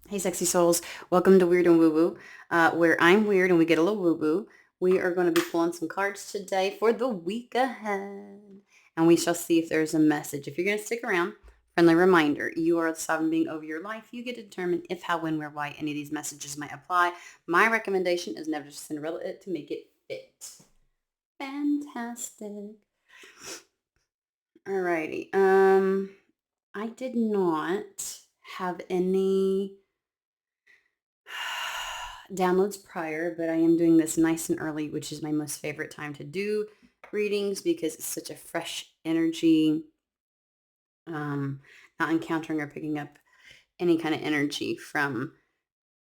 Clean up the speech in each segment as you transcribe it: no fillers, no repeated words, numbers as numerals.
Hey, sexy souls. Welcome to Weird and Woo Woo, where I'm weird and we get a little woo woo. We are going to be pulling some cards today for the week ahead. And we shall see if there's a message. If you're going to stick around, friendly reminder, you are the sovereign being over your life. You get to determine if, how, when, where, why any of these messages might apply. My recommendation is never to Cinderella it to make it fit. Fantastic. Alrighty. I did not have any downloads prior, but I am doing this nice and early, which is my most favorite time to do readings because it's such a fresh energy. Not encountering or picking up any kind of energy from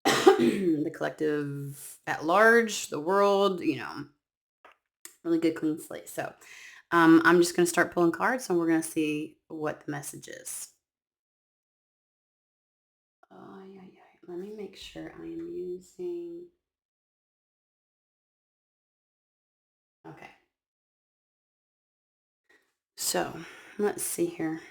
the collective at large, the world, really good clean slate. So I'm just going to start pulling cards and we're going to see what the message is. Oh, yeah. Let me make sure I am using... Okay. So let's see here.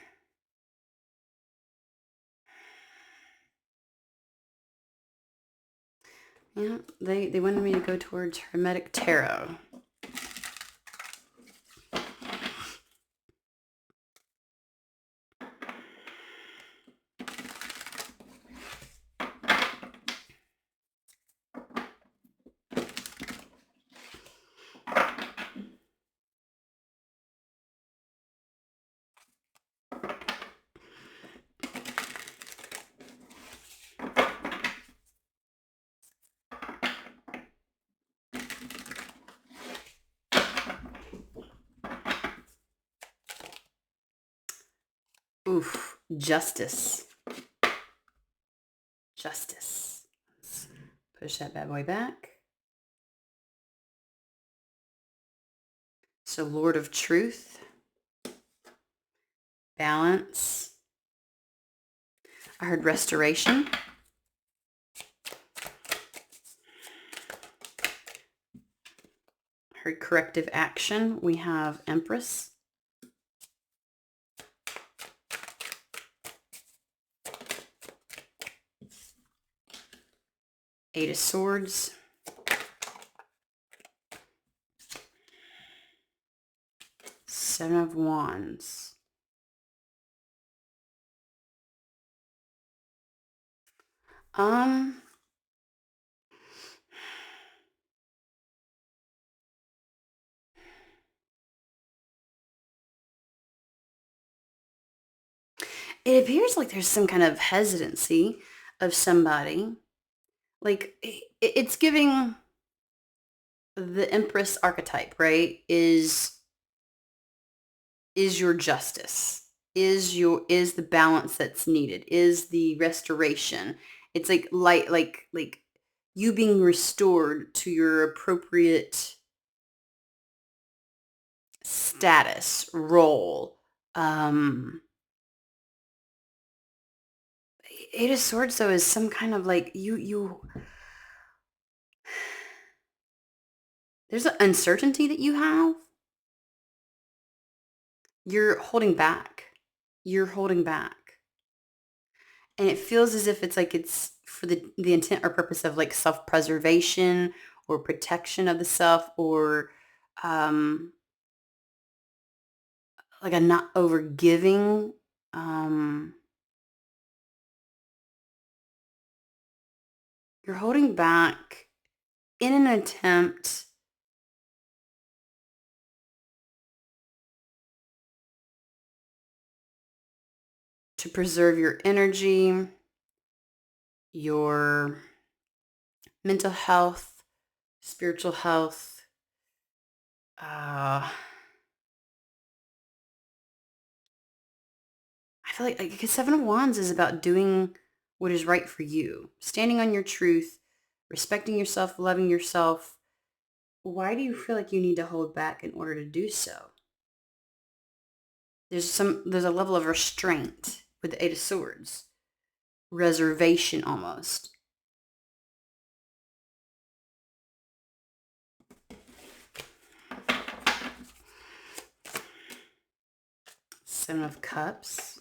Yeah, they wanted me to go towards Hermetic Tarot. Oof, justice. Justice. Let's push that bad boy back. So Lord of Truth. Balance. I heard restoration. I heard corrective action. We have Empress. Eight of Swords. Seven of Wands. It appears like there's some kind of hesitancy of somebody. Like it's giving the Empress archetype, right? Is your justice, is the balance that's needed, is the restoration. It's like you being restored to your appropriate status, role. Eight of Swords though is some kind of like you there's an uncertainty that you have. You're holding back. You're holding back. And it feels as if it's for the intent or purpose of like self-preservation or protection of the self, or like a not over giving. You're holding back in an attempt to preserve your energy, your mental health, spiritual health. I feel like because Seven of Wands is about doing what is right for you, standing on your truth, respecting yourself, loving yourself. Why do you feel like you need to hold back in order to do so? There's a level of restraint with the Eight of Swords, reservation almost. Seven of Cups.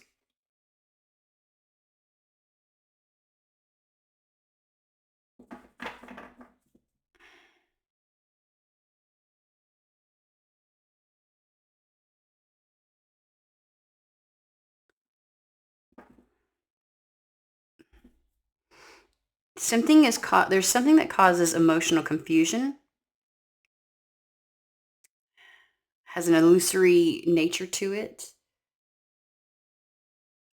there's something that causes emotional confusion, has an illusory nature to it.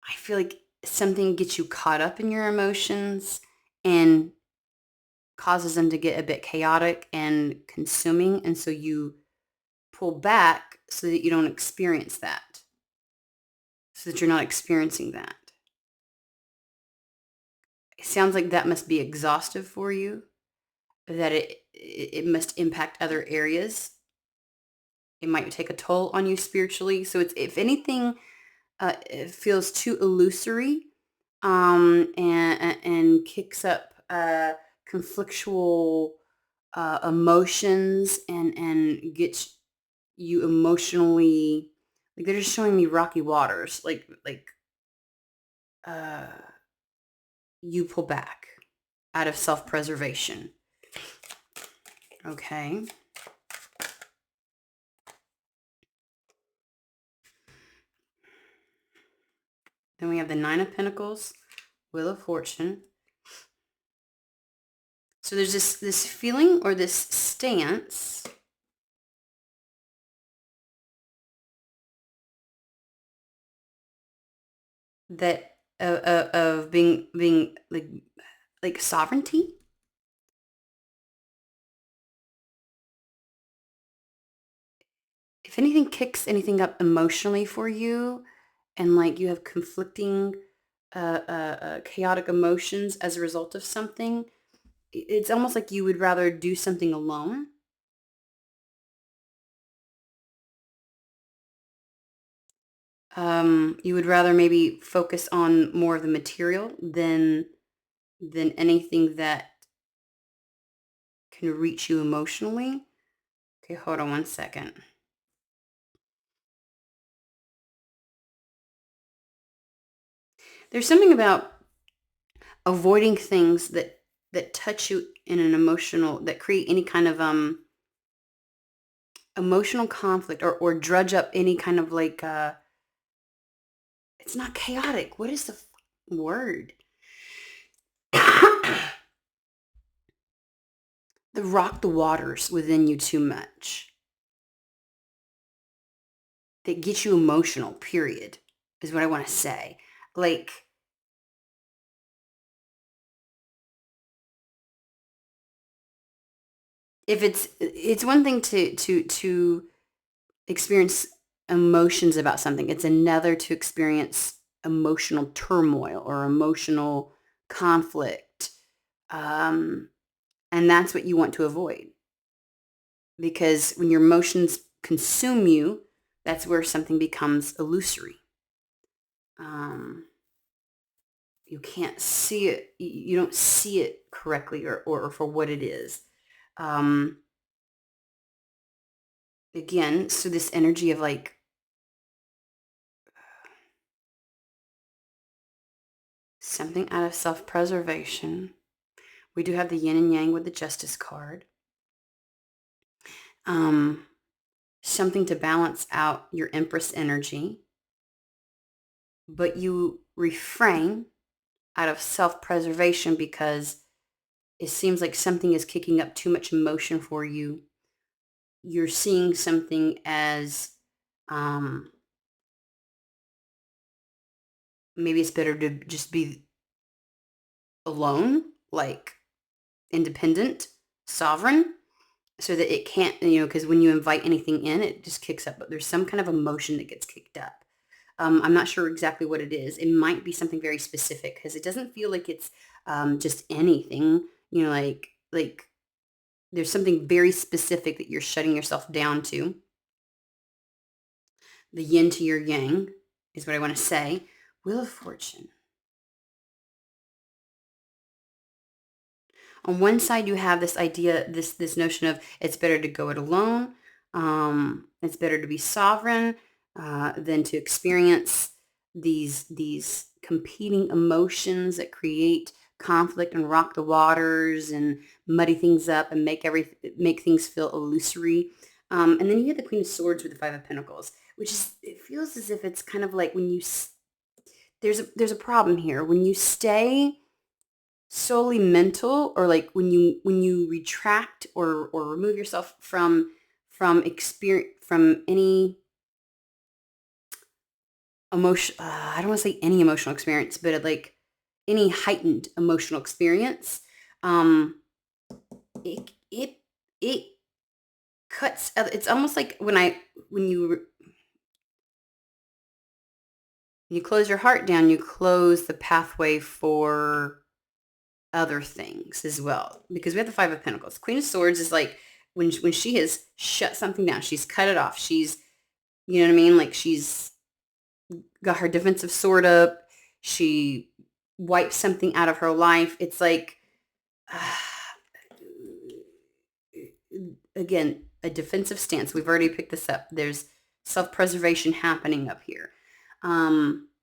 I feel like something gets you caught up in your emotions and causes them to get a bit chaotic and consuming, and so you pull back so that you don't experience that, so that you're not experiencing that. It sounds like that must be exhaustive for you, that it must impact other areas. It might take a toll on you spiritually. So it's, if anything, it feels too illusory, and kicks up conflictual emotions, and gets you emotionally, like they're just showing me rocky waters, like uh, you pull back out of self-preservation. Okay. Then we have the Nine of Pentacles, Wheel of Fortune. So there's this feeling or this stance that of being like sovereignty. If anything kicks anything up emotionally for you, and like you have conflicting, chaotic emotions as a result of something, it's almost like you would rather do something alone. You would rather maybe focus on more of the material than anything that can reach you emotionally. Okay, hold on one second. There's something about avoiding things that touch you in an emotional, that create any kind of emotional conflict, or drudge up any kind of like it's not chaotic. What is the word? The rock the waters within you too much. That gets you emotional, period, is what I want to say. Like, if it's one thing to experience emotions about something. It's another to experience emotional turmoil or emotional conflict. Um, and that's what you want to avoid, because when your emotions consume you, that's where something becomes illusory. Um, you can't see it. You don't see it correctly, or for what it is. Um, Again, so this energy of like something out of self-preservation. We do have the yin and yang with the justice card. Um, Something to balance out your empress energy, but you refrain out of self-preservation because it seems like something is kicking up too much emotion for you. You're seeing something as, um, maybe it's better to just be alone, like independent, sovereign, so that it can't, because when you invite anything in, it just kicks up. But there's some kind of emotion that gets kicked up. I'm not sure exactly what it is. It might be something very specific, because it doesn't feel like it's just anything. Like there's something very specific that you're shutting yourself down to. The yin to your yang is what I want to say. Wheel of Fortune. On one side, you have this idea, this notion of it's better to go it alone. It's better to be sovereign than to experience these competing emotions that create conflict and rock the waters and muddy things up and make things feel illusory. And then you get the Queen of Swords with the Five of Pentacles, which is, it feels as if it's kind of like when you there's a problem here when you stay solely mental, or like when you retract or remove yourself from experience, from any emotion, I don't want to say any emotional experience, but like any heightened emotional experience, um it it cuts. It's almost like when you close your heart down, you close the pathway for other things as well, because we have the Five of Pentacles. Queen of Swords is like when she has shut something down, she's cut it off, she's, you know what I mean, like she's got her defensive sword up, she wipes something out of her life. It's like, again, a defensive stance. We've already picked this up. There's self-preservation happening up here.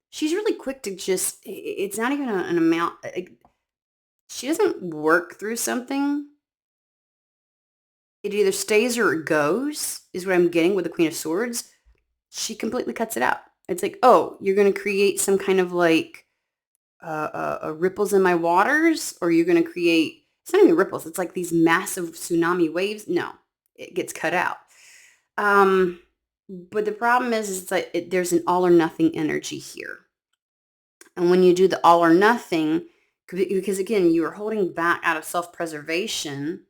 She's really quick to just, it's not even an amount. She doesn't work through something. It either stays or it goes, is what I'm getting with the Queen of Swords. She completely cuts it out. It's like, oh, you're going to create some kind of like ripples in my waters, or you're going to create, it's not even ripples. It's like these massive tsunami waves. No, it gets cut out. But the problem is it's like there's an all or nothing energy here. And when you do the all or nothing, because again, you are holding back out of self-preservation,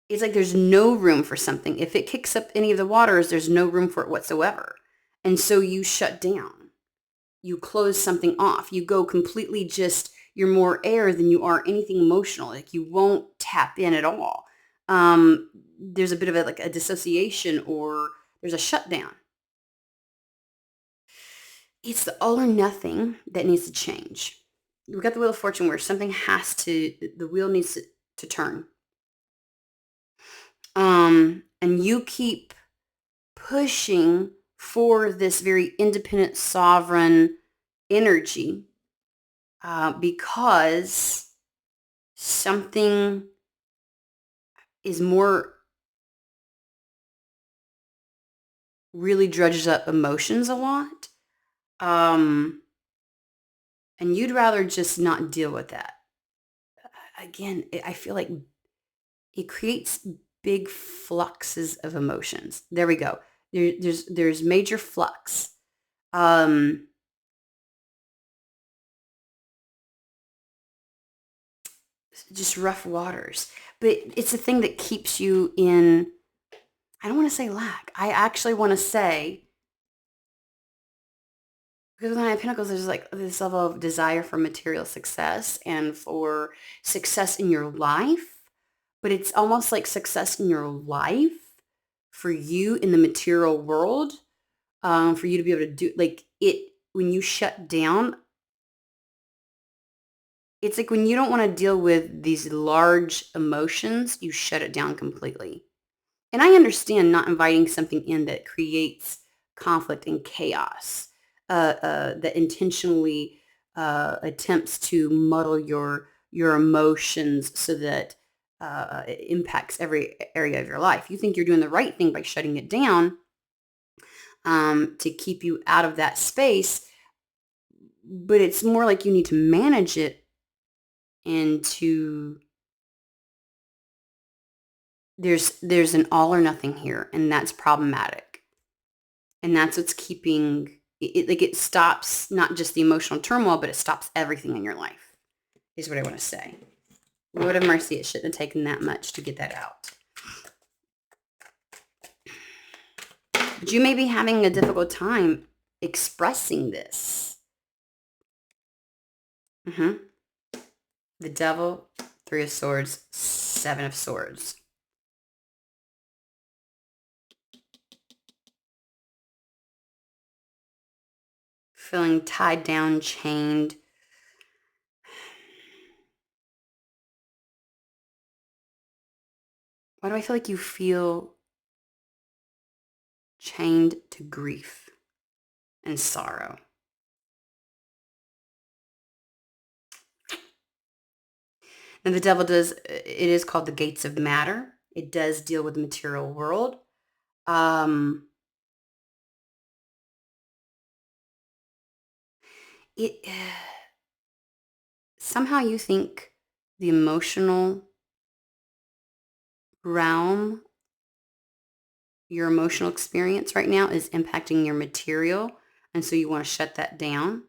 it's like there's no room for something. If it kicks up any of the waters, there's no room for it whatsoever. And so you shut down. You close something off. You go completely just, you're more air than you are anything emotional. Like you won't tap in at all. There's a bit of like a dissociation, or there's a shutdown. It's the all or nothing that needs to change. We've got the Wheel of Fortune where something has to, the wheel needs to turn. And you keep pushing for this very independent, sovereign energy, because something is more, really drudges up emotions a lot. And you'd rather just not deal with that. Again, I feel like it creates big fluxes of emotions. There we go. There's major flux. Just rough waters. But it's a thing that keeps you in, I don't want to say lack. I actually want to say, because with Nine of Pentacles, there's like this level of desire for material success and for success in your life. But it's almost like success in your life for you in the material world, for you to be able to do like it. When you shut down, it's like when you don't want to deal with these large emotions, you shut it down completely. And I understand not inviting something in that creates conflict and chaos, that intentionally attempts to muddle your emotions so that it impacts every area of your life. You think you're doing the right thing by shutting it down, to keep you out of that space, but it's more like you need to manage it and to, there's an all or nothing here, and that's problematic. And that's what's keeping it, like it stops not just the emotional turmoil, but it stops everything in your life, is what I want to say. Lord have mercy, it shouldn't have taken that much to get that out. But you may be having a difficult time expressing this. The Devil, Three of Swords, Seven of Swords. Feeling tied down, chained. Why do I feel like you feel chained to grief and sorrow? And the Devil does, it is called the Gates of Matter. It does deal with the material world. It somehow you think the emotional realm, your emotional experience right now is impacting your material, and so you want to shut that down.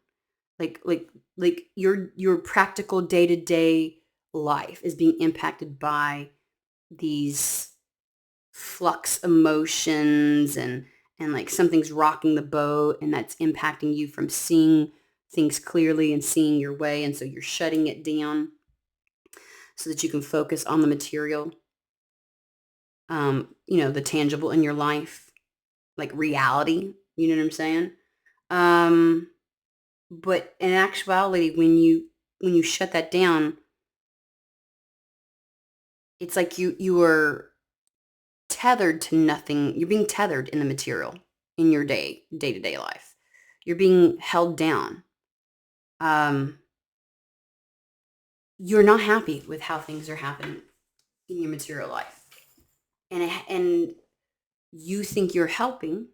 Like like like your practical day-to-day life is being impacted by these flux emotions, and like something's rocking the boat, and that's impacting you from seeing things clearly and seeing your way, and so you're shutting it down so that you can focus on the material, the tangible in your life, like reality. You know what I'm saying? Um, but in actuality, when you shut that down, it's like you are tethered to nothing. You're being tethered in the material in your day-to-day life. You're being held down. Um, you're not happy with how things are happening in your material life, and you think you're helping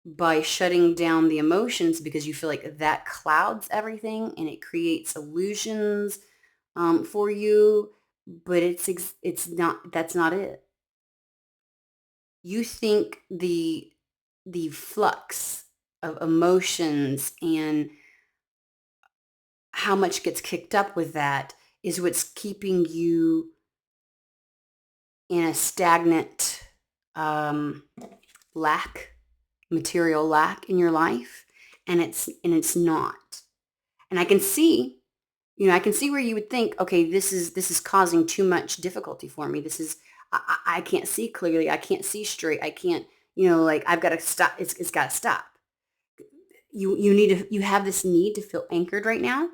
by shutting down the emotions because you feel like that clouds everything and it creates illusions for you. But it's not. That's not it. You think the flux of emotions and how much gets kicked up with that is what's keeping you in a stagnant um, lack, material lack in your life, and it's not. And I can see where you would think, okay, this is causing too much difficulty for me. This is I can't see clearly. I can't see straight. I can't, like I've got to stop. It's got to stop. You have this need to feel anchored right now,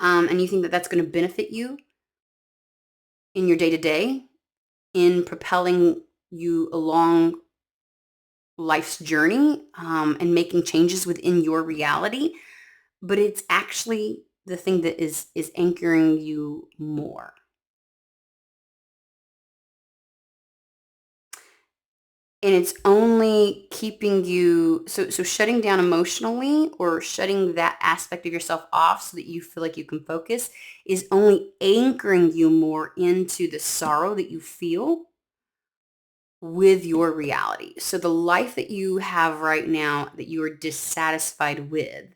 and you think that that's going to benefit you in your day to day in propelling you along life's journey, and making changes within your reality, but it's actually the thing that is anchoring you more. And it's only keeping you, so shutting down emotionally or shutting that aspect of yourself off so that you feel like you can focus is only anchoring you more into the sorrow that you feel with your reality. So the life that you have right now that you are dissatisfied with,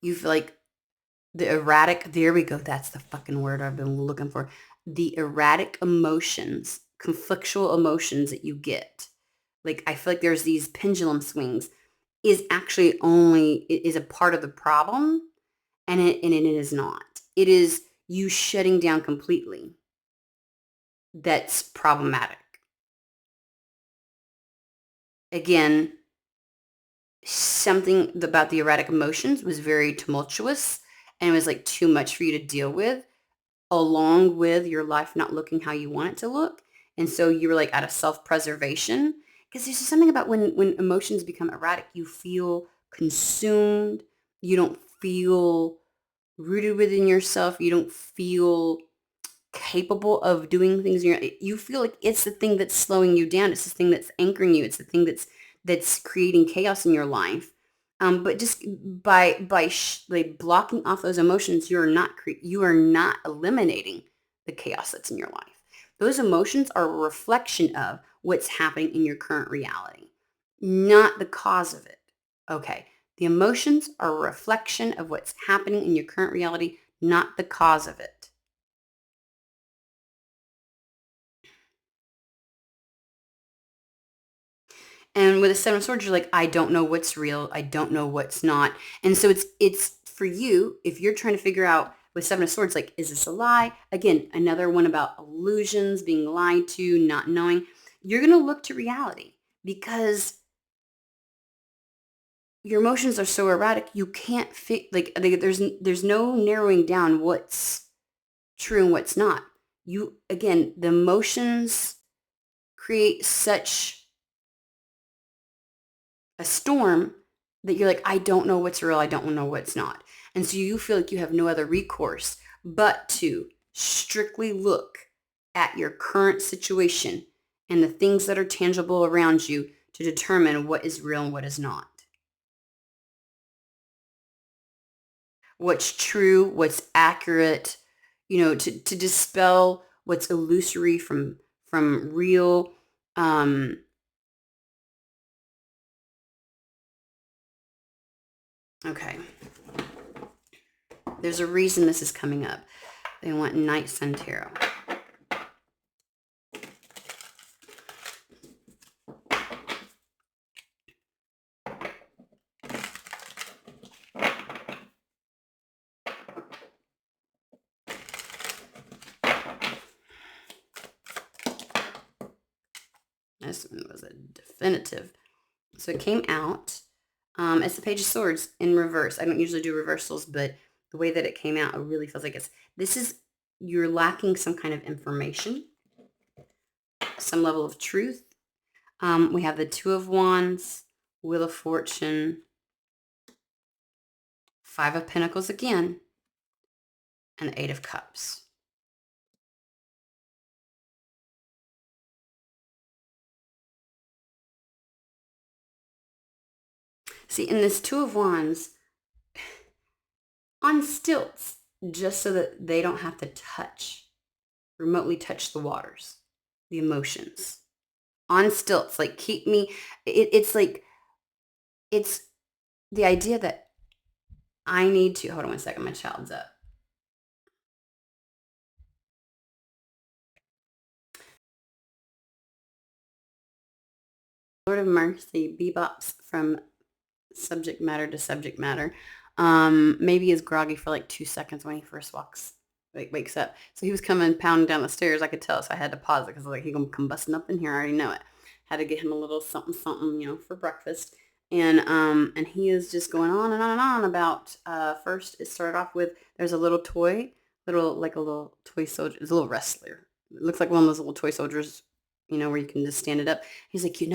you feel like the erratic, there we go. That's the fucking word I've been looking for. The erratic emotions, conflictual emotions that you get. Like I feel like there's these pendulum swings is actually only is a part of the problem, and it is not. It is you shutting down completely that's problematic. Again, something about the erratic emotions was very tumultuous and it was like too much for you to deal with, along with your life not looking how you want it to look. And so you were like out of self-preservation, because there's just something about when emotions become erratic, you feel consumed. You don't feel rooted within yourself. You don't feel capable of doing things you feel like it's the thing that's slowing you down. It's the thing that's anchoring you. It's the thing that's creating chaos in your life. But just like blocking off those emotions, you are not eliminating the chaos that's in your life. Those emotions are a reflection of what's happening in your current reality, not the cause of it. Okay. The emotions are a reflection of what's happening in your current reality, not the cause of it. And with a seven of swords, you're like, I don't know what's real. I don't know what's not. And so it's for you, if you're trying to figure out with seven of swords, like, is this a lie? Again, another one about illusions, being lied to, not knowing. You're going to look to reality because your emotions are so erratic. You can't fit like there's no narrowing down what's true and what's not. Again, the emotions create such a storm that you're like, I don't know what's real. I don't know what's not. And so you feel like you have no other recourse but to strictly look at your current situation and the things that are tangible around you to determine what is real and what is not. what's true, what's accurate, to dispel what's illusory from real. Okay. There's a reason this is coming up. They want Night Sun Tarot. This one was a definitive. So it came out. It's the Page of Swords in reverse. I don't usually do reversals, but the way that it came out, it really feels like you're lacking some kind of information, some level of truth. We have the Two of Wands, Wheel of Fortune, Five of Pentacles again, and the Eight of Cups. See, in this Two of Wands, on stilts, just so that they don't have to remotely touch the waters, the emotions. On stilts, like keep me, it's the idea that I need to, hold on one second, my child's up. Lord of Mercy bebops from subject matter to subject matter. Maybe is groggy for like 2 seconds when he first wakes up. So he was coming pounding down the stairs. I could tell, so I had to pause it because like he gonna come busting up in here. I already know it. Had to get him a little something, for breakfast. And he is just going on and on and on about. First, it started off with there's a little toy, a little toy soldier. It's a little wrestler. It looks like one of those little toy soldiers, where you can just stand it up. He's like, to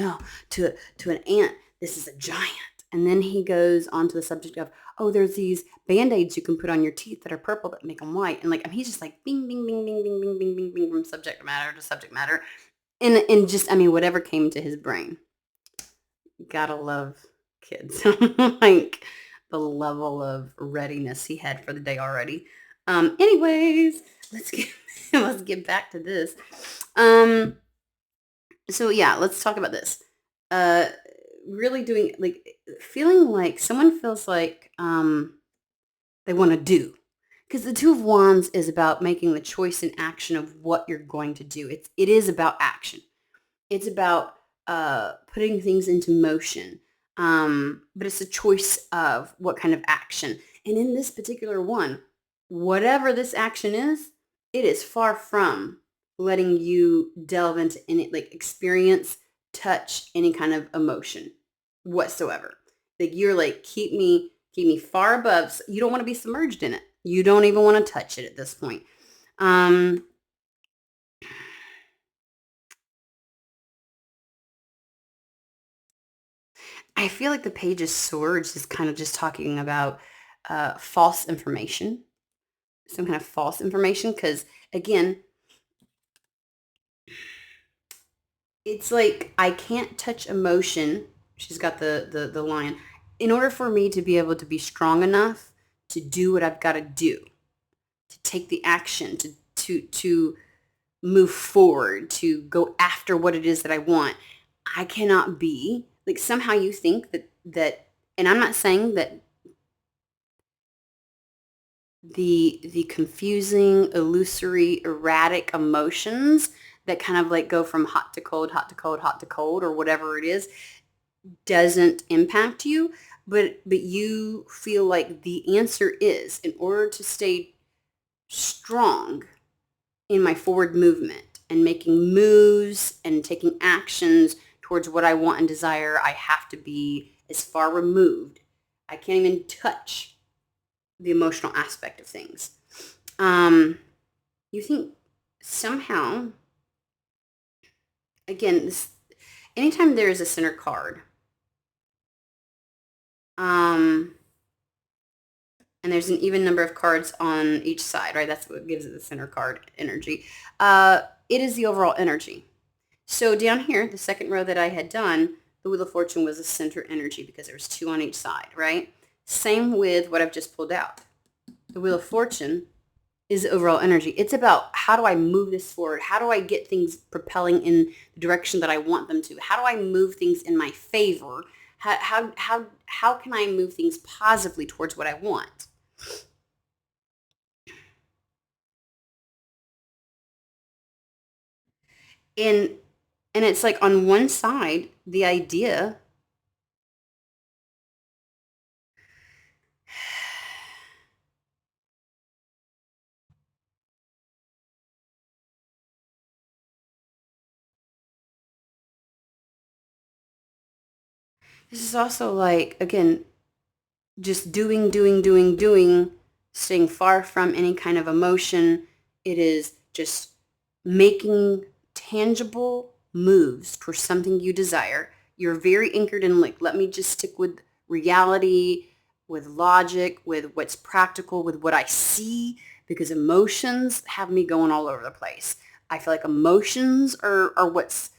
an ant, this is a giant. And then he goes on to the subject of, there's these Band-Aids you can put on your teeth that are purple that make them white. And he's just like bing, bing, bing, bing, bing, bing, bing, bing, bing, from subject matter to subject matter. And just, whatever came to his brain. Gotta love kids. Like the level of readiness he had for the day already. Anyways, let's get back to this. So yeah, let's talk about this. Really doing feeling like someone feels like they want to do, because the Two of Wands is about making the choice and action of what you're going to do. It is about action. It's about putting things into motion, but it's a choice of what kind of action. And in this particular one, whatever this action is, it is far from letting you delve into any experience, touch any kind of emotion whatsoever. You're like, keep me far above. So you don't want to be submerged in it. You don't even want to touch it at this point. I feel like the Page of Swords is kind of just talking about false information, some kind of false information. Because again, it's like I can't touch emotion. She's got the lion. In order for me to be able to be strong enough to do what I've got to do, to take the action, to move forward, to go after what it is that I want, I cannot be somehow you think that, and I'm not saying that the confusing, illusory, erratic emotions that kind of go from hot to cold, hot to cold, hot to cold, or whatever it is, doesn't impact you, but you feel like the answer is, in order to stay strong in my forward movement and making moves and taking actions towards what I want and desire, I have to be as far removed. I can't even touch the emotional aspect of things. You think somehow, again, anytime there is a center card, and there's an even number of cards on each side, right? That's what gives it the center card energy. It is the overall energy. So down here, the second row that I had done, the Wheel of Fortune was a center energy because there was two on each side, right? Same with what I've just pulled out. the Wheel of Fortune is overall energy. It's about how do I move this forward? How do I get things propelling in the direction that I want them to? How do I move things in my favor? How can I move things positively towards what I want? And and it's like on one side, the idea this is also like again just doing, staying far from any kind of emotion. It is just making tangible moves towards something you desire. You're very anchored in like, let me just stick with reality, with logic, with what's practical, with what I see, because emotions have me going all over the place. I feel like emotions are what's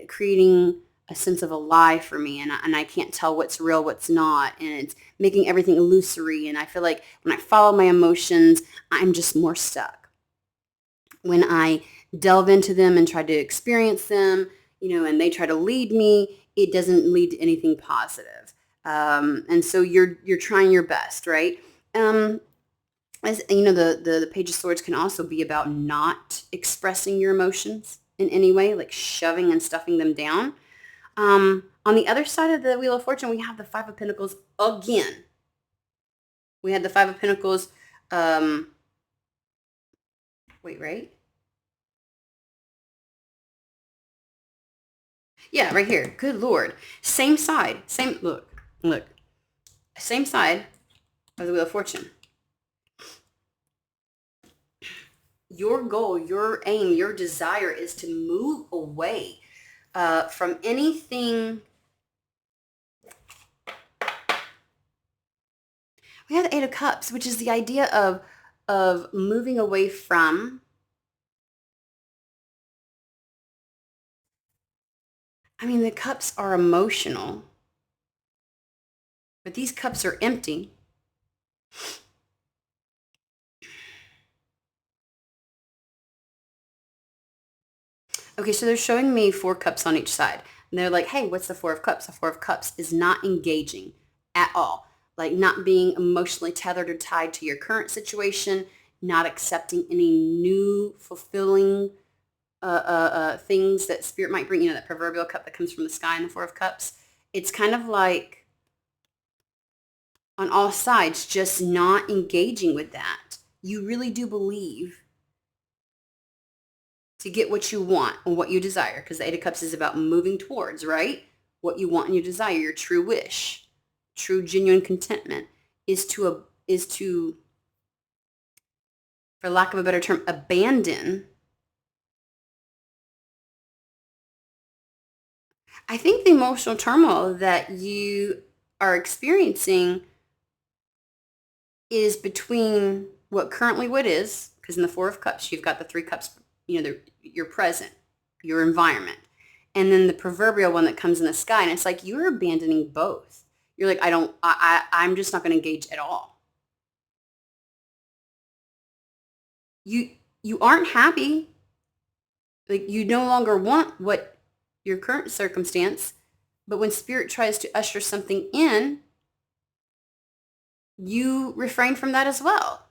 creating a sense of a lie for me, and I can't tell what's real, what's not, and it's making everything illusory. And I feel like when I follow my emotions, I'm just more stuck. When I delve into them and try to experience them, and they try to lead me, it doesn't lead to anything positive. And so you're trying your best, right? As you know, the Page of Swords can also be about not expressing your emotions in any way, like shoving and stuffing them down. On the other side of the Wheel of Fortune, we have the Five of Pentacles again. We had the Five of Pentacles. Wait, right? Yeah, right here. Good Lord. Same side. Same, look. Same side of the Wheel of Fortune. Your goal, your aim, your desire is to move away from anything. We have the Eight of Cups, which is the idea of moving away from. I mean, the cups are emotional, but these cups are empty. Okay, so they're showing me four cups on each side. And they're like, hey, what's the Four of Cups? The Four of Cups is not engaging at all. Like not being emotionally tethered or tied to your current situation, not accepting any new fulfilling things that spirit might bring. That proverbial cup that comes from the sky in the Four of Cups. It's kind of like on all sides, just not engaging with that. You really do believe to get what you want and what you desire, because the Eight of Cups is about moving towards, right? What you want and you desire, your true wish, true genuine contentment is to, for lack of a better term, abandon. I think the emotional turmoil that you are experiencing is between what is, because in the Four of Cups, you've got the Three Cups, your present, your environment. And then the proverbial one that comes in the sky. And it's like you're abandoning both. You're like, I'm just not going to engage at all. You aren't happy. Like you no longer want what your current circumstance, but when spirit tries to usher something in, you refrain from that as well.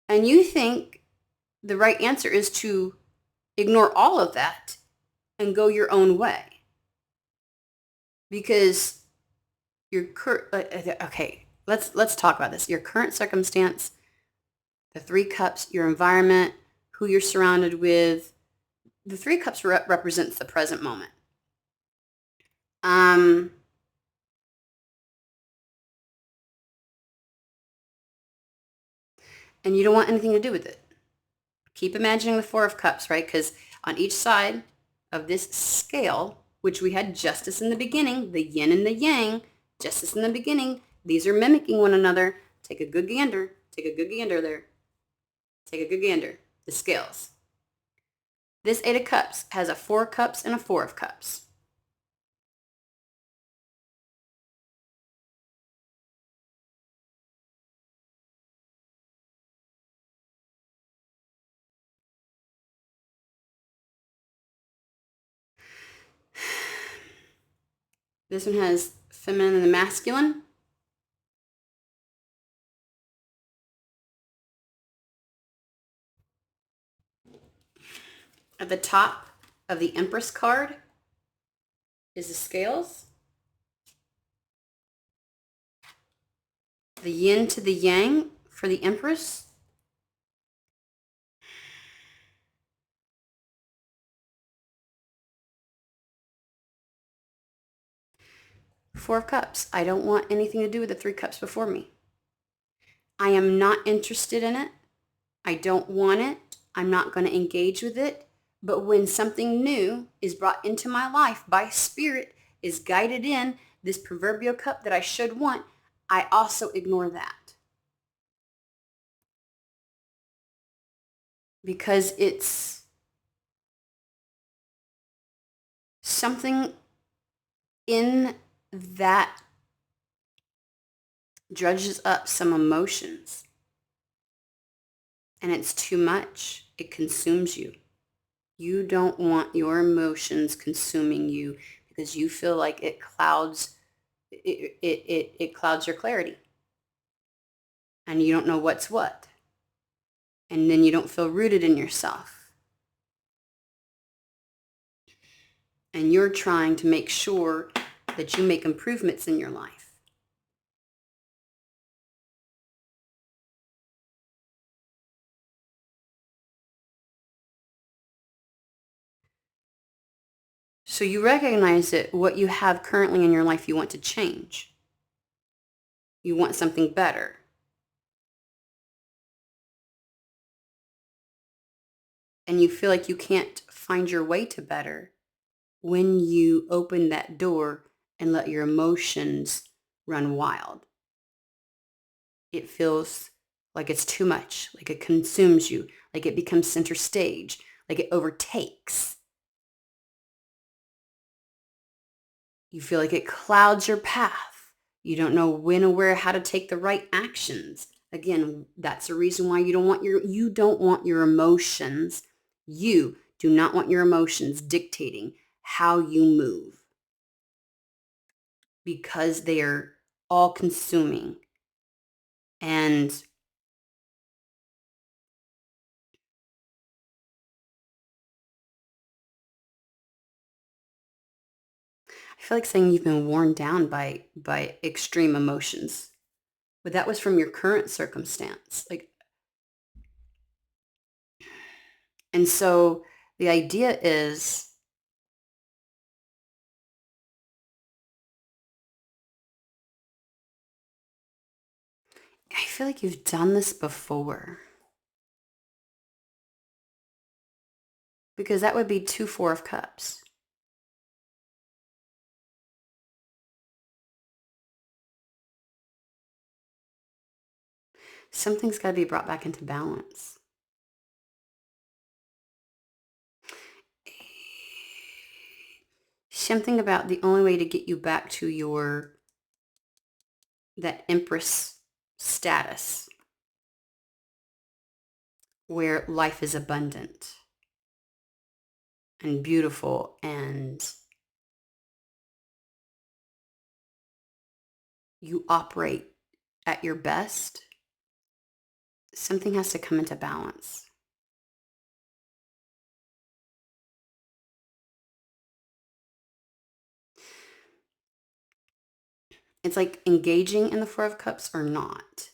And you think the right answer is to ignore all of that and go your own way. Because your okay, let's talk about this. Your current circumstance, the Three Cups, your environment, who you're surrounded with. The Three Cups represents the present moment. And you don't want anything to do with it. Keep imagining the Four of Cups, right? Because on each side of this scale, which we had justice in the beginning, the yin and the yang, justice in the beginning, these are mimicking one another. Take a good gander. Take a good gander there. Take a good gander. The scales. This Eight of Cups has a Four of Cups and a Four of Cups. This one has feminine and the masculine. At the top of the Empress card is the scales. The yin to the yang for the Empress. Four of Cups. I don't want anything to do with the 3 cups before me. I am not interested in it. I don't want it. I'm not going to engage with it. But when something new is brought into my life by spirit, is guided in this proverbial cup that I should want, I also ignore that. Because it's something in that dredges up some emotions. And it's too much. It consumes you. You don't want your emotions consuming you because you feel like it clouds clouds your clarity. And you don't know what's what. And then you don't feel rooted in yourself. And you're trying to make sure that you make improvements in your life. So you recognize that what you have currently in your life, you want to change. You want something better. And you feel like you can't find your way to better when you open that door and let your emotions run wild. It feels like it's too much, like it consumes you, like it becomes center stage, like it overtakes. You feel like it clouds your path. You don't know when or where, how to take the right actions. Again, that's the reason why you don't want your emotions. You do not want your emotions dictating how you move because they are all consuming. And I feel like saying you've been worn down by extreme emotions. But that was from your current circumstance. And so the idea is I feel like you've done this before. Because that would be 2 4 of Cups. Something's got to be brought back into balance. Something about the only way to get you back to that Empress status where life is abundant and beautiful and you operate at your best, something has to come into balance. It's like engaging in the 4 of Cups or not.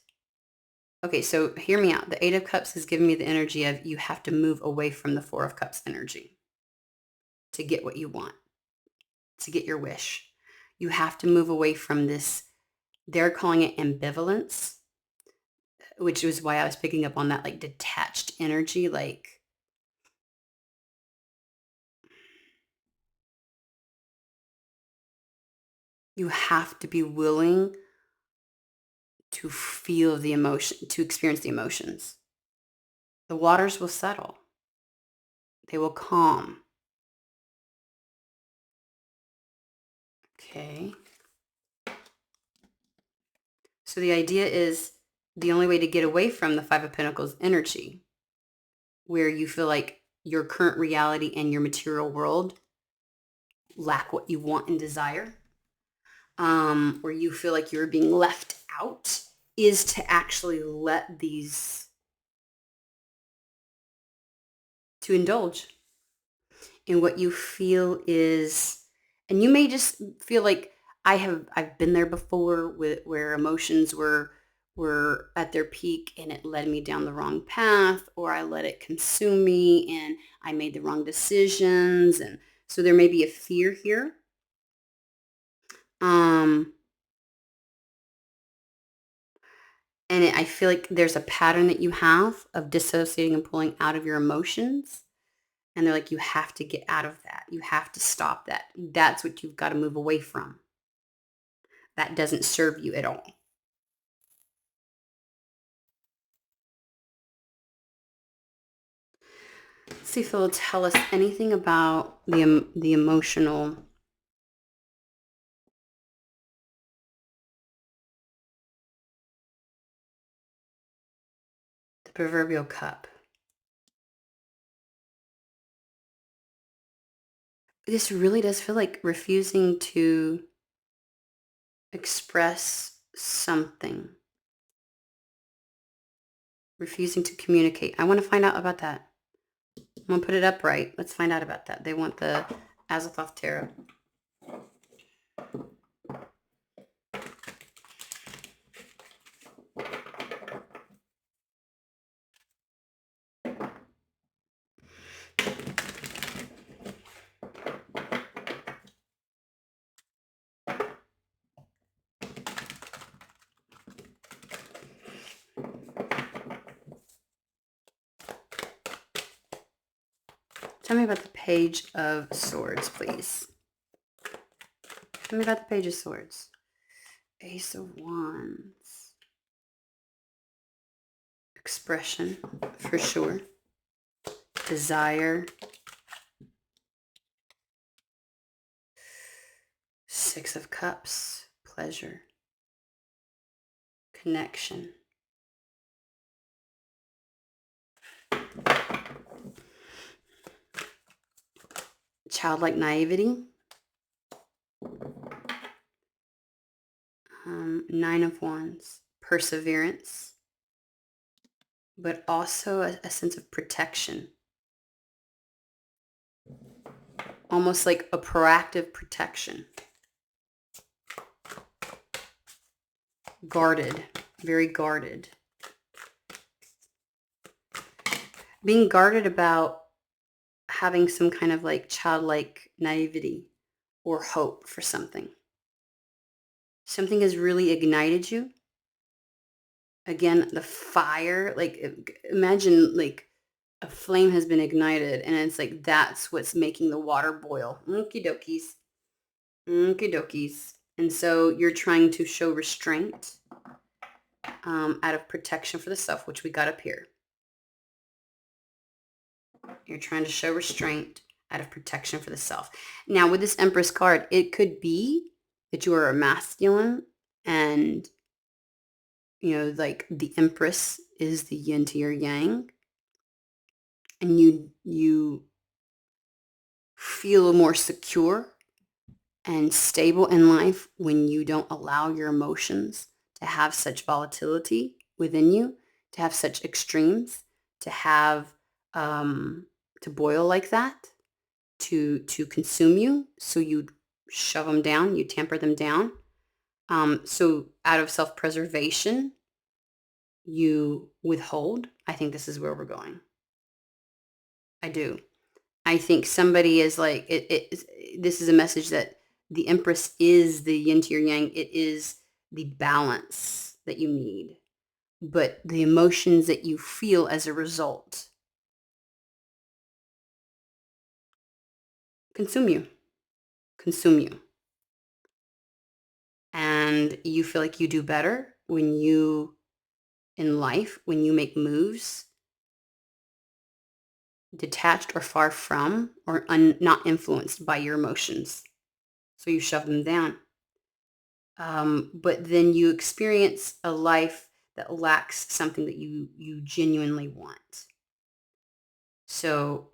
Okay, so hear me out. The 8 of Cups is giving me the energy of you have to move away from the 4 of Cups energy to get what you want, to get your wish. You have to move away from this. They're calling it ambivalence, which was why I was picking up on that like detached energy. Like you have to be willing to feel the emotion, to experience the emotions. The waters will settle. They will calm. Okay. So the idea is the only way to get away from the 5 of Pentacles energy, where you feel like your current reality and your material world lack what you want and desire, or you feel like you're being left out, is to actually let these, to indulge in what you feel is, and you may just feel like I've been there before with where emotions were at their peak and it led me down the wrong path, or I let it consume me and I made the wrong decisions. And so there may be a fear here. Um, I feel like there's a pattern that you have of dissociating and pulling out of your emotions. And they're like, you have to get out of that. You have to stop that. That's what you've got to move away from. That doesn't serve you at all. Let's see if it'll tell us anything about the emotional. The proverbial cup. This really does feel like refusing to express something. Refusing to communicate. I want to find out about that. I'm going to put it upright. Let's find out about that. They want the Azathoth Tarot. Tell me about the Page of Swords, please. Tell me about the Page of Swords. Ace of Wands. Expression, for sure. Desire. Six of Cups. Pleasure. Connection. Childlike naivety. Nine of Wands. Perseverance. But also a sense of protection. Almost like a proactive protection. Guarded. Very guarded. Being guarded about having some kind of like childlike naivety or hope for something. Something has really ignited you. Again, the fire, like imagine like a flame has been ignited and it's like that's what's making the water boil. Okie dokies. Okie dokies. And so you're trying to show restraint out of protection for the self, which we got up here. You're trying to show restraint out of protection for the self. Now, with this Empress card, it could be that you are a masculine and, you know, like the Empress is the yin to your yang. And you feel more secure and stable in life when you don't allow your emotions to have such volatility within you, to have such extremes, to have to boil like that, to consume you. So you shove them down, you tamper them down. So out of self-preservation, you withhold. I think this is where we're going. I do. I think somebody is like, this is a message that the Empress is the yin to your yang. It is the balance that you need. But the emotions that you feel as a result consume you. Consume you. And you feel like you do better when you, in life, when you make moves detached or far from or not influenced by your emotions. So you shove them down. But then you experience a life that lacks something that you genuinely want. So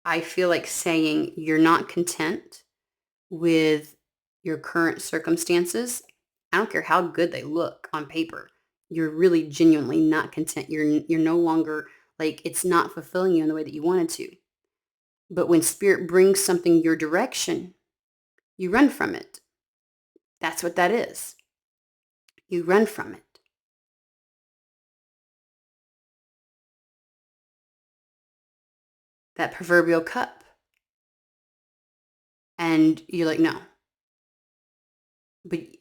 I feel like saying you're not content with your current circumstances. I don't care how good they look on paper. You're really genuinely not content. You're no longer, like, it's not fulfilling you in the way that you wanted to. But when spirit brings something your direction, you run from it. That's what that is. You run from it. That proverbial cup. And you're like, no.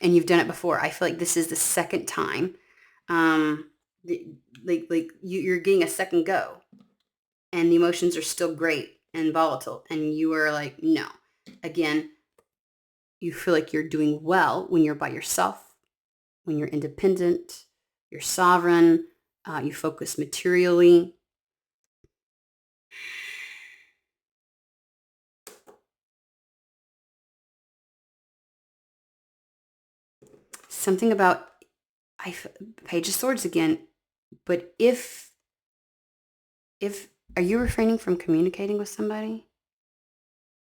And you've done it before. I feel like this is the second time. You're getting a second go, and the emotions are still great and volatile, and you are like, no. Again, you feel like you're doing well when you're by yourself, when you're independent, you're sovereign, you focus materially. Something about Page of Swords again, but if are you refraining from communicating with somebody?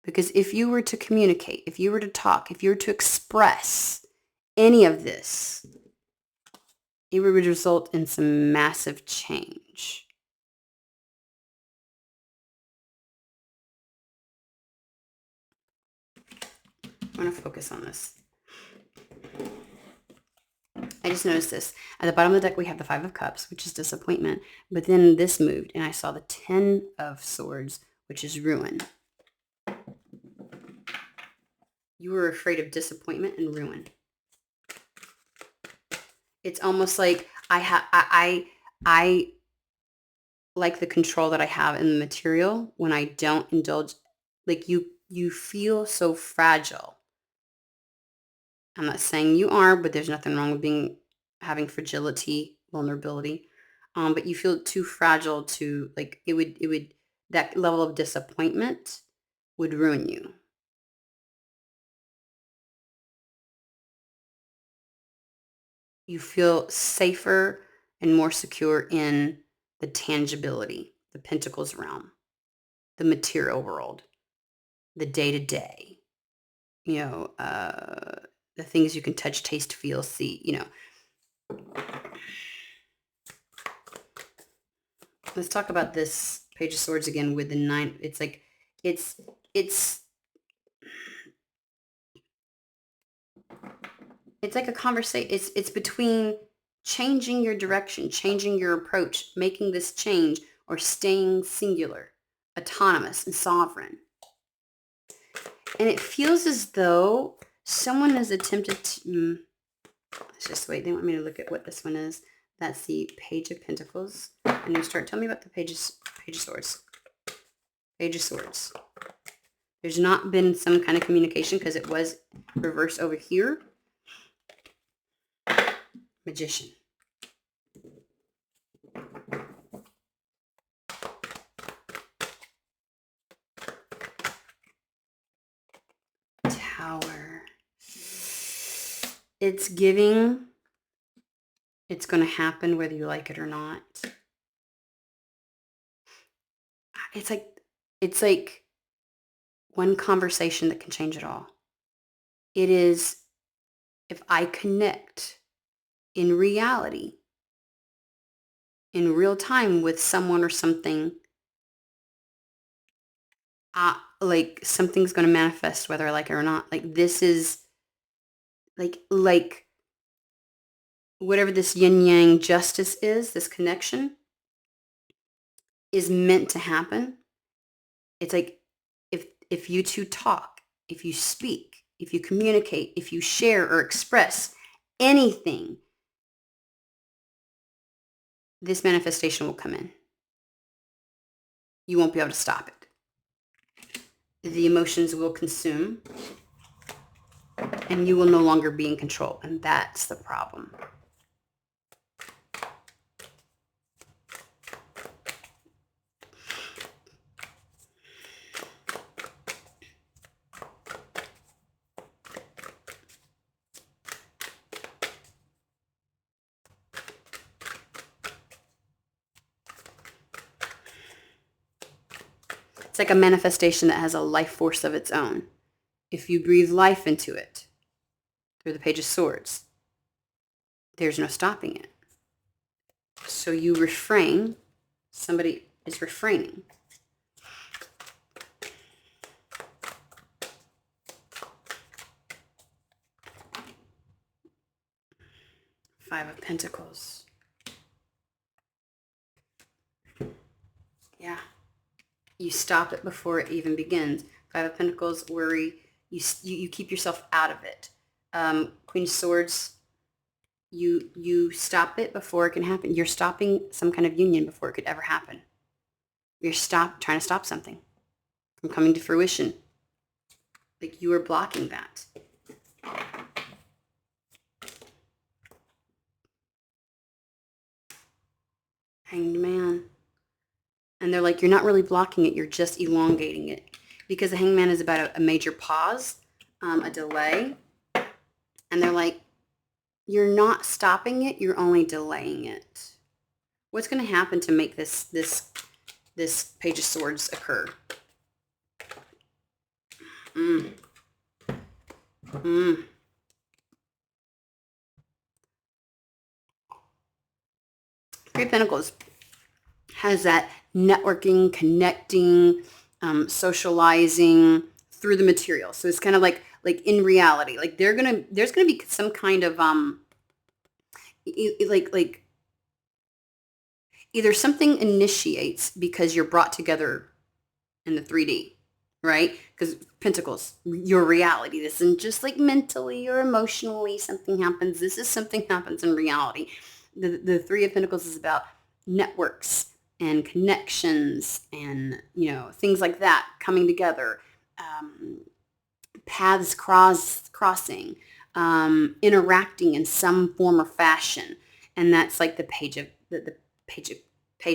Because if you were to communicate, if you were to talk, if you were to express any of this, it would result in some massive change. I'm going to focus on this. I just noticed this. At the bottom of the deck, we have the Five of Cups, which is disappointment. But then this moved, and I saw the Ten of Swords, which is ruin. You were afraid of disappointment and ruin. It's almost like I like the control that I have in the material when I don't indulge. Like you feel so fragile. I'm not saying you are, but there's nothing wrong with having fragility, vulnerability. But you feel too fragile to, like, it would that level of disappointment would ruin you. You feel safer and more secure in the tangibility, the Pentacles realm, the material world, the day-to-day, the things you can touch, taste, feel, see, Let's talk about this Page of Swords again with the 9. It's like, it's like a conversation. It's between changing your direction, changing your approach, making this change, or staying singular, autonomous, and sovereign. And it feels as though someone has attempted to... let's just wait. They want me to look at what this one is. That's the Page of Pentacles. And you start telling me about the Page of Swords. Page of Swords. There's not been some kind of communication because it was reversed over here. Magician. Tower. It's giving. It's going to happen whether you like it or not. It's like one conversation that can change it all. It is, if I connect in reality, in real time with someone or something, like something's going to manifest whether I like it or not. Like, this is like whatever this yin yang justice is, this connection is meant to happen. It's like, if you two talk, if you speak, if you communicate, if you share or express anything, this manifestation will come in. You won't be able to stop it. The emotions will consume, and you will no longer be in control. And that's the problem. It's like a manifestation that has a life force of its own. If you breathe life into it, through the Page of Swords. There's no stopping it. So you refrain. Somebody is refraining. Five of Pentacles. Yeah. You stop it before it even begins. Five of Pentacles, worry. You keep yourself out of it. Queen of Swords, you stop it before it can happen. You're stopping some kind of union before it could ever happen. You're trying to stop something from coming to fruition. Like you are blocking that. Hanged Man. And they're like, you're not really blocking it, you're just elongating it. Because the Hanged Man is about a major pause, a delay. And they're like, you're not stopping it, you're only delaying it. What's going to happen to make this Page of Swords occur? Three of Pentacles has that networking, connecting, socializing through the material. So it's kind of like in reality, like there's gonna be some kind of like either something initiates because you're brought together in the 3D, right? Because Pentacles, your reality. This isn't just like mentally or emotionally something happens. This is something happens in reality. The Three of Pentacles is about networks and connections and, things like that coming together, paths crossing, interacting in some form or fashion. And that's like the page of page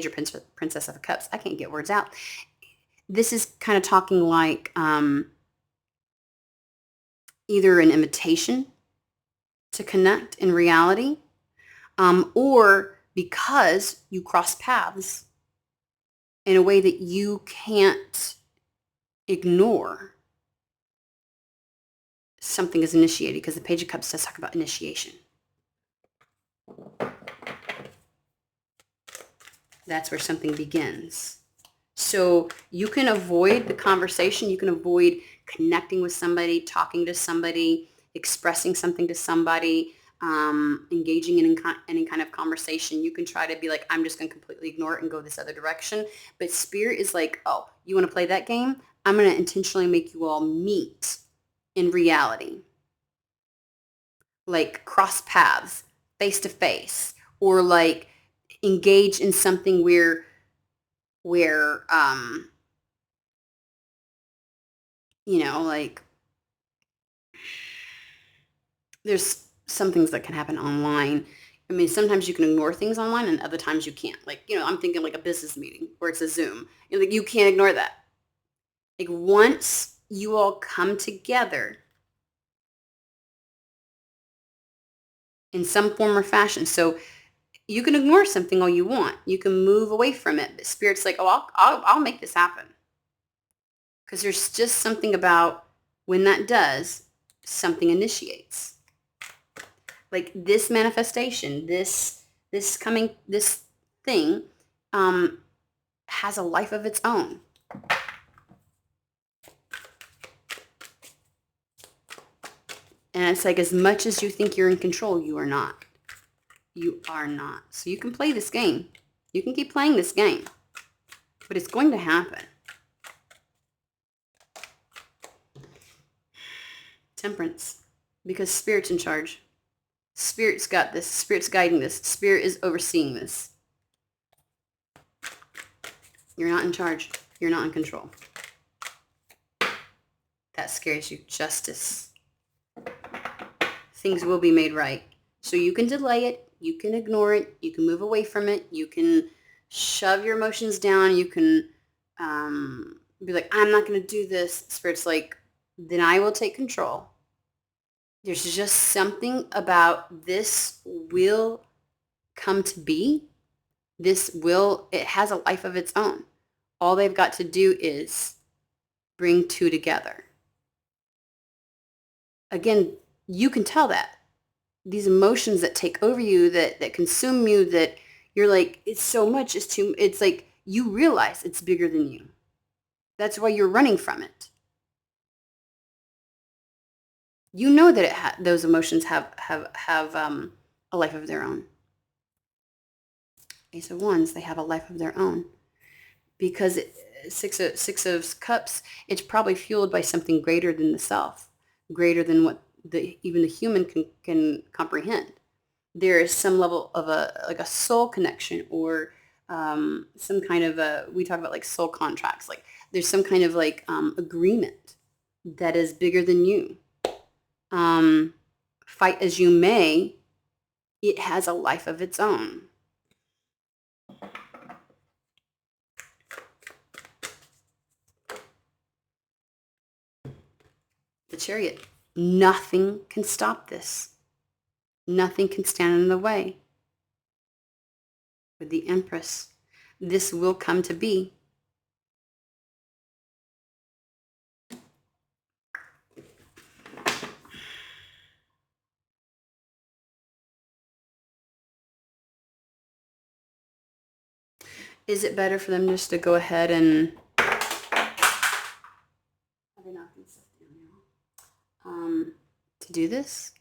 or Princess of Cups. I can't get words out. This is kind of talking like either an invitation to connect in reality, or because you cross paths in a way that you can't ignore, something is initiated, because the Page of Cups does talk about initiation. That's where something begins. So you can avoid the conversation. You can avoid connecting with somebody, talking to somebody, expressing something to somebody, engaging in any kind of conversation. You can try to be like, I'm just going to completely ignore it and go this other direction. But Spirit is like, oh, you want to play that game? I'm going to intentionally make you all meet in reality. Like cross paths, face to face, or like engage in something where like there's some things that can happen online. I mean, sometimes you can ignore things online and other times you can't. Like, I'm thinking like a business meeting where it's a Zoom. Like, you can't ignore that. Like, once you all come together in some form or fashion. So you can ignore something all you want. You can move away from it. But Spirit's like, oh, I'll make this happen. Because there's just something about when that does, something initiates. Like this manifestation, this thing has a life of its own. And it's like, as much as you think you're in control, you are not. You are not. So you can play this game. You can keep playing this game. But it's going to happen. Temperance. Because Spirit's in charge. Spirit's got this. Spirit's guiding this. Spirit is overseeing this. You're not in charge. You're not in control. That scares you. Justice. Things will be made right. So you can delay it. You can ignore it. You can move away from it. You can shove your emotions down. You can be like, I'm not going to do this. Spirit's like, then I will take control. There's just something about this will come to be. It has a life of its own. All they've got to do is bring two together. Again, you can tell that. These emotions that take over you, that consume you, that you're like, it's so much, it's like you realize it's bigger than you. That's why you're running from it. You know that those emotions have a life of their own. Ace of Wands, they have a life of their own because six of cups, it's probably fueled by something greater than the self, greater than what even the human can comprehend. There is some level of a soul connection, or some kind of we talk about like soul contracts. Like there's some kind of like agreement that is bigger than you. Fight as you may, it has a life of its own. The Chariot. Nothing can stop this. Nothing can stand in the way. With the Empress, this will come to be. Is it better for them just to go ahead and to do this?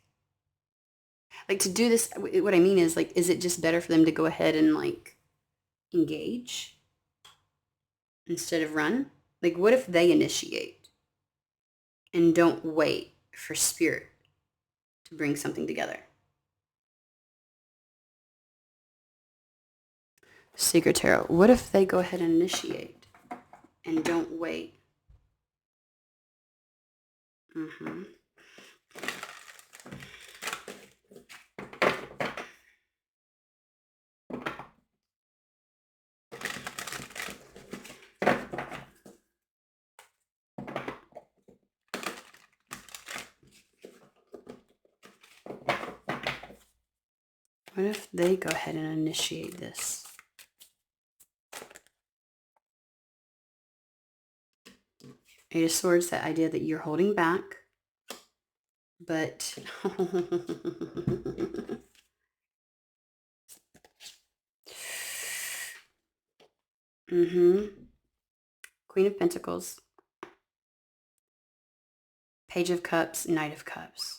Like to do this, what I mean is like, is it just better for them to go ahead and like engage instead of run? Like what if they initiate and don't wait for spirit to bring something together? Secret Tarot. What if they go ahead and initiate and don't wait? What if they go ahead and initiate this? Eight of Swords, that idea that you're holding back, but Queen of Pentacles, Page of Cups, Knight of Cups.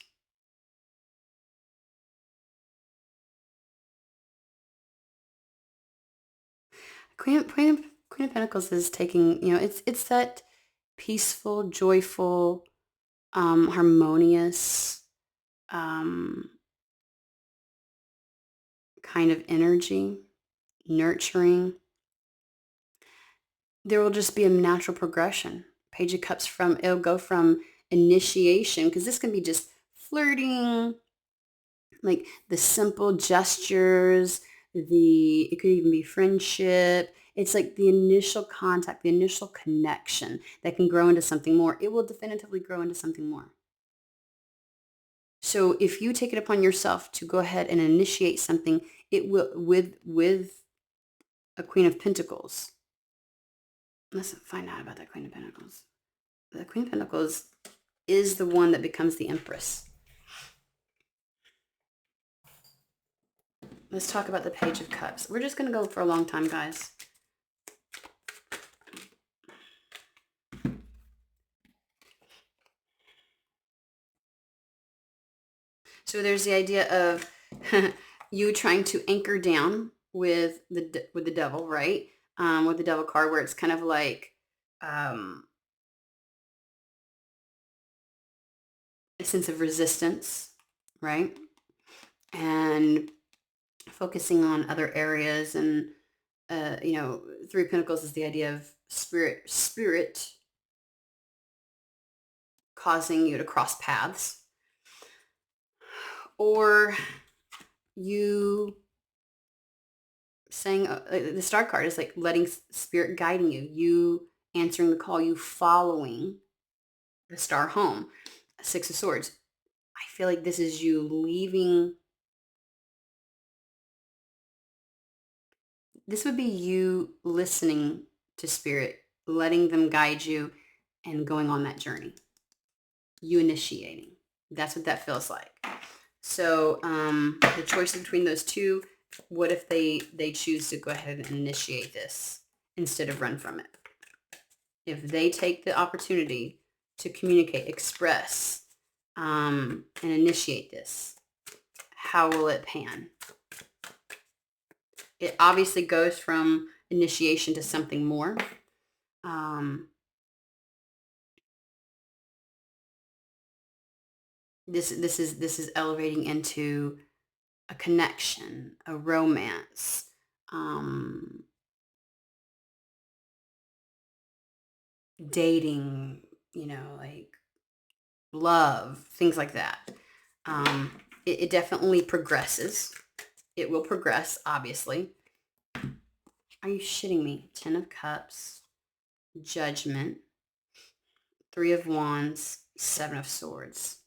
Queen of Pentacles is taking, it's that peaceful, joyful, harmonious kind of energy, nurturing. There will just be a natural progression. Page of Cups, it'll go from initiation, because this can be just flirting, like the simple gestures, it could even be friendship. It's like the initial contact, the initial connection that can grow into something more. It will definitively grow into something more. So if you take it upon yourself to go ahead and initiate something, it will, with a Queen of Pentacles. Let's find out about that Queen of Pentacles. The Queen of Pentacles is the one that becomes the Empress. Let's talk about the Page of Cups. We're just going to go for a long time, guys. So there's the idea of you trying to anchor down with the Devil, right? With the Devil card, where it's kind of like a sense of resistance, right? And focusing on other areas, and Three of Pentacles is the idea of spirit causing you to cross paths, or you saying the Star card is like letting spirit guiding you answering the call, you following the Star home. Six of Swords, I feel like this is you leaving. This would be you listening to spirit, letting them guide you, and going on that journey. You initiating. That's what that feels like. So the choice between those two, what if they choose to go ahead and initiate this instead of run from it? If they take the opportunity to communicate, express, and initiate this, how will it pan? It obviously goes from initiation to something more. This is elevating into a connection, a romance, dating, like love, things like that. It definitely progresses. It will progress, obviously. Are you shitting me? 10 of Cups, Judgment, 3 of Wands, 7 of Swords.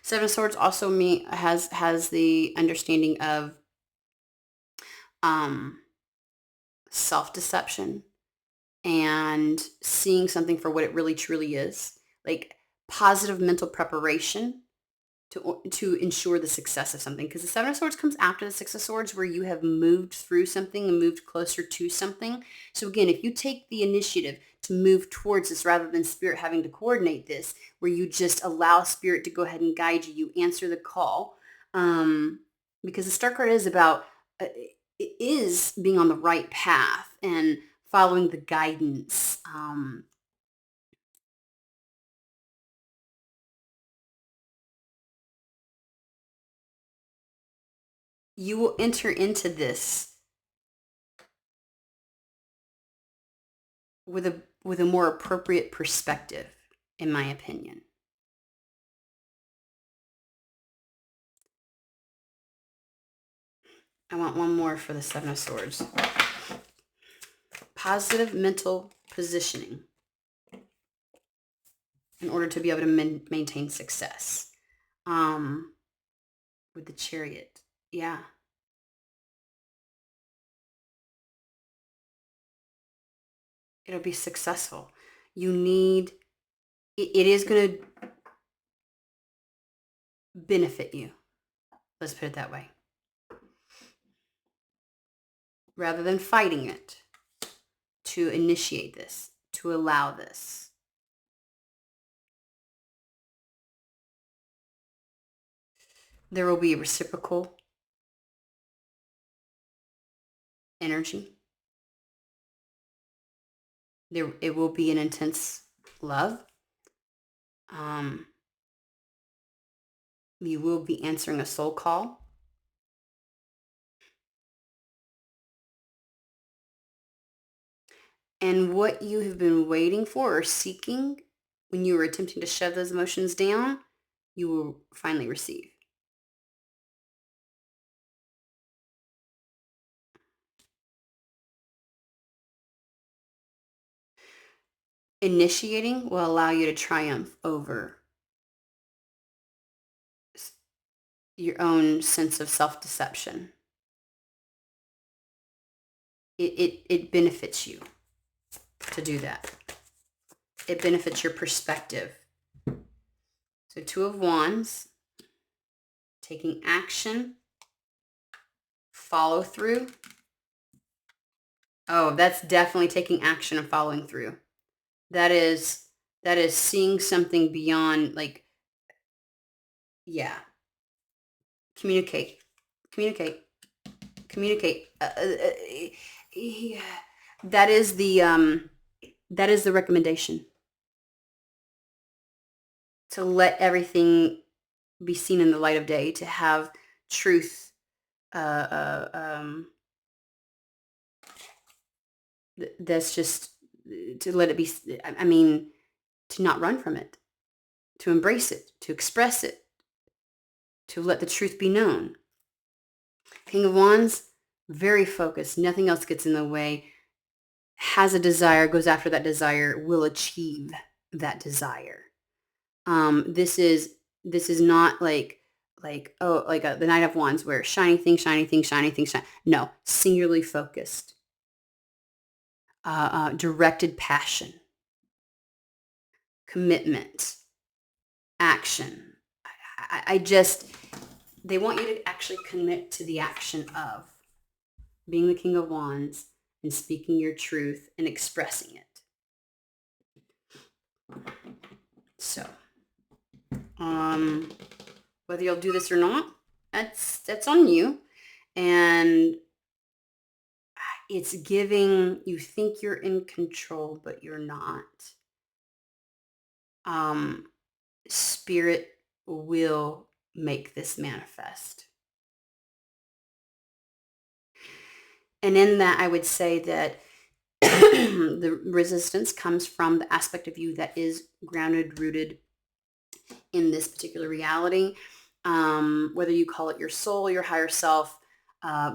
Seven of Swords also has the understanding of self-deception and seeing something for what it really truly is, like positive mental preparation to ensure the success of something. Because the Seven of Swords comes after the Six of Swords, where you have moved through something and moved closer to something. So again, if you take the initiative to move towards this rather than Spirit having to coordinate this, where you just allow Spirit to go ahead and guide you, you answer the call. Because the Star card is about, it is being on the right path and following the guidance. You will enter into this with a more appropriate perspective, in my opinion. I want one more for the Seven of Swords. Positive mental positioning in order to be able to maintain success. With the Chariot. Yeah. It'll be successful. You need, it is going to benefit you. Let's put it that way. Rather than fighting it, to initiate this, to allow this. There will be a reciprocal energy. It will be an intense love. You will be answering a soul call. And what you have been waiting for or seeking when you were attempting to shove those emotions down, you will finally receive. Initiating will allow you to triumph over your own sense of self-deception. It benefits you to do that. It benefits your perspective. So 2 of Wands, taking action, follow through. Oh, that's definitely taking action and following through. That is seeing something beyond, like, yeah. Communicate. Yeah. That is the recommendation. To let everything be seen in the light of day, to have truth, that's just, to let it be, I mean, to not run from it, to embrace it, to express it, to let the truth be known. King of Wands, very focused, nothing else gets in the way, has a desire, goes after that desire, will achieve that desire. This is not like like, oh, like the Knight of Wands, where shiny thing, shiny thing, shiny thing, shiny. No, singularly focused, directed passion, commitment, action. I just, they want you to actually commit to the action of being the King of Wands and speaking your truth and expressing it. So, whether you'll do this or not, that's on you. And it's giving, you think you're in control, but you're not. Spirit will make this manifest. And in that, I would say that the resistance comes from the aspect of you that is grounded, rooted in this particular reality. Whether you call it your soul, your higher self,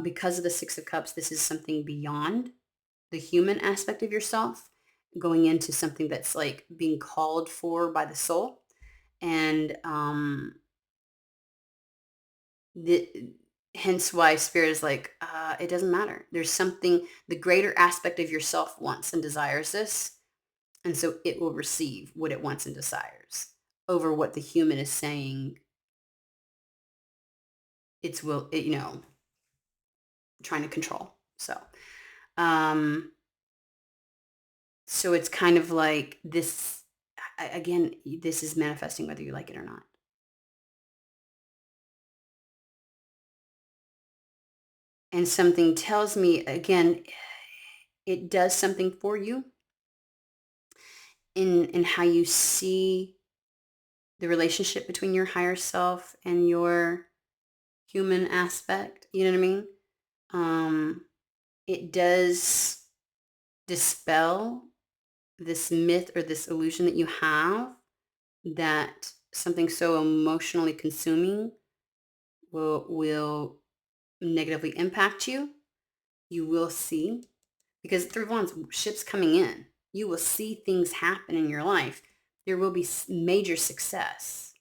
because of the Six of Cups, this is something beyond the human aspect of yourself, going into something that's like being called for by the soul. And hence why Spirit is like, it doesn't matter. There's something, the greater aspect of yourself wants and desires this. And so it will receive what it wants and desires over what the human is saying trying to control. So, so it's kind of like this, again, this is manifesting whether you like it or not. And something tells me, again, it does something for you in how you see the relationship between your higher self and your human aspect. You know what I mean? It does dispel this myth or this illusion that you have that something so emotionally consuming will negatively impact you. You will see, because Three of Wands, ships coming in, you will see things happen in your life. There will be major success.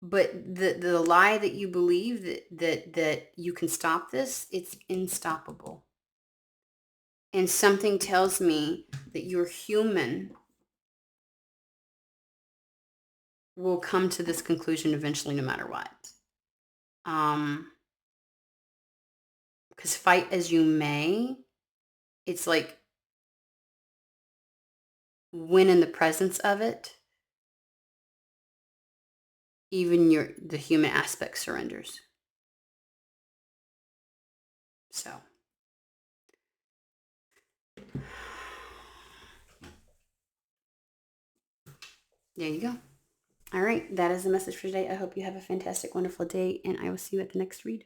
But the lie that you believe that you can stop this, it's unstoppable. And something tells me that your human will come to this conclusion eventually, no matter what. Because fight as you may, it's like when in the presence of it, even the human aspect surrenders. So there you go. All right, that is the message for today. I hope you have a fantastic, wonderful day, and I will see you at the next read.